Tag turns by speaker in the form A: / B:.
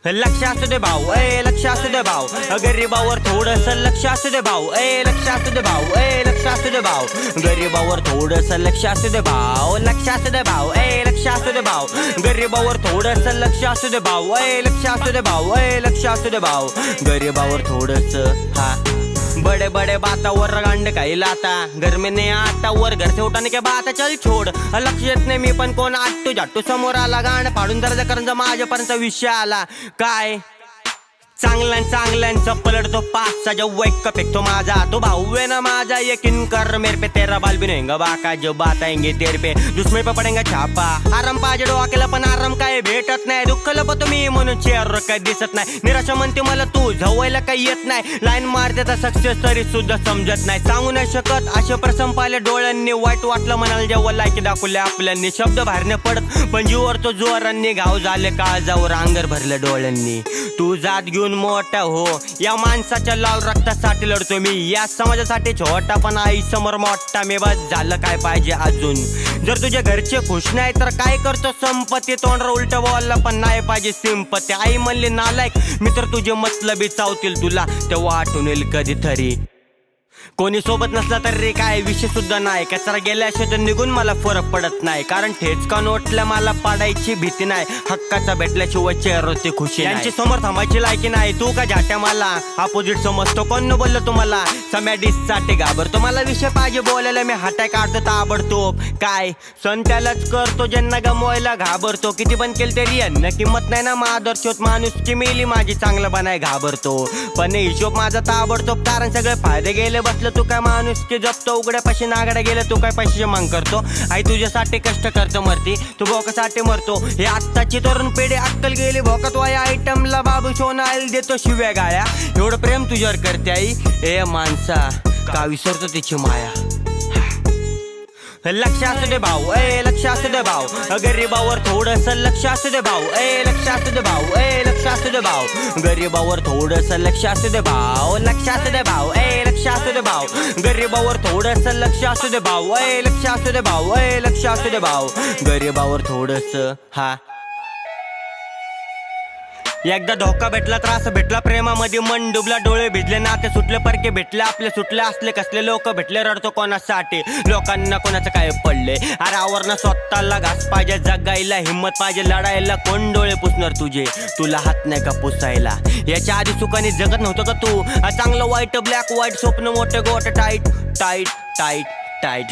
A: लक्ष असू दे भाऊ, लक्ष असू दे भाऊ, गरीबावर थोडस लक्ष असू दे भाऊ, लक्ष असू दे भाऊ, लक्ष असू दे भाऊ, गरीबावर थोडस लक्ष असू दे भाऊ, लक्ष असू दे भाऊ, लक्ष असू दे भाऊ, गरीबावर थोडस लक्ष असू दे भाऊ, लक्ष असू दे भाऊ, लक्ष असू दे भाऊ, गरीबावर थोडस. हा बड़े बड़े बातावर गांड काही लाता, घर में नहीं आता वर घर से उठाने के बात चल छोड. लक्ष येत नाही मी पण कोण आटू जाटू समोर आला गांड फाडून दर्जा करंज माझ्यापर्यंत विषय आला काय. चांगल्यांचा पलटतो पाचचा जो वैक फेकतो माझा तो भाऊ है ना माझा यकीन कर मेरे पे तेरा बाल भी नहीं बाका जो बात आएंगे तेरे पे दुश्मन पे पडेंगा छापा. आराम पाहिजे डोक्याला पण आराम काय भेटत नाही, दुःख लपतो मी म्हणून चेहरा काय दिसत नाही, निराशा म्हणते मला तू झवयला काही येत नाही, लाईन मारते तर सक्सेस तरी सुद्धा समजत नाही, सांगू नाही शकत असे प्रसंग पाहिले डोळ्यांनी, वाईट वाटलं म्हणाल जेव्हा लायकी दाखवले आपल्यांनी, शब्द बाहेर नाही पडत पण जीवर तो जोरांनी घाव झाले काळजावर अंगर भरले डोळ्यांनी. तू जात घेऊन मोठा हो या माणसाच्या लाल रक्तासाठी लढतो मी, या समाजासाठी छोटा पण आई समोर मोठा मी, बस झालं काय पाहिजे अजून. जर तुझे घरचे खुश नाही तर काय करतो संपत्ती, तोंडावर उलट बोलला पण नाही पाहिजे सिंपत्ती. आई म्हणली नालायक मित्र तुझे मतलबी चावतील तुला तेव्हा आठवण येईल कधीतरी. कोणी सोबत नसला तरी काय विषय सुद्धा नाही, कचरा गेल्याशिवाय तर निघून मला फरक पडत नाही, कारण ठेचका नोटल्या मला पाडायची भीती नाही, हक्काचा भेटल्याशिवाय चेहऱ्यावरती खुशी यांची समोर थांबायची लायकी नाही. तू का झाट्या मला अपोजिट समजतो, कोण न बोललो तुम्हाला सम्या डिससाठी घाबरतो, मला विषय पाहिजे बोलायला मी हाटाय काढतो ताबडतोब काय. सण त्यालाच करतो ज्यांना गमवायला घाबरतो, किती पण केलं तरी यांना किंमत नाही ना मादरचोत, माणूस की मेली माझी चांगलं बनाय घाबरतो, पण हिशोब माझा ताबडतोब कारण सगळे फायदे गेले बसलं तू काय माणूस की जपतो, उघड्या पाशी नागड्या गेलं तू काय पैशाची मांग करतो. आई तुझ्यासाठी कष्ट करतो मरती तू भोकासाठी मरतो, हे आत्ताची तरुण पिढी अक्कल गेली भोकात वाया, आयटमला बाबू सोना आईल देतो शिव्या गाळ्या, एवढं प्रेम तुझ्यावर करते आई ए माणसा का विसरतो तिची माया. लक्ष असू दे भाऊ, लक्ष असू दे भाऊ, गरीबावर थोडस लक्ष असू दे भाऊ, लक्ष असू दे भाऊ, लक्ष असू दे भाऊ, गरीबावर थोडस लक्ष असू दे भाऊ, लक्ष असू दे भाऊ, लक्ष असू दे भाऊ, गरीबावर थोडस लक्ष असू दे भाऊ, लक्ष असू दे भाऊ, लक्ष असू दे भाऊ, गरीबावर थोडस. हा एकदा धोका भेटला त्रास भेटला प्रेमामध्ये मन डुबला, डोळे भिजले नाते सुटले परके भेटले आपले सुटले, असले कसले लोक भेटले रडतो कोणासाठी, लोकांना कोणाचं काय पडले. अरे आवरण स्वतःला घास पाहिजे, जगायला हिंमत पाहिजे, लढायला कोण डोळे पुसणार तुझे, तुला हात नाही का पुसायला. याच्या आधी सुखाने जगत नव्हतं का तू, चांगलं वाईट ब्लॅक व्हाईट स्वप्न मोठे गोट टाईट टाईट टाईट टाईट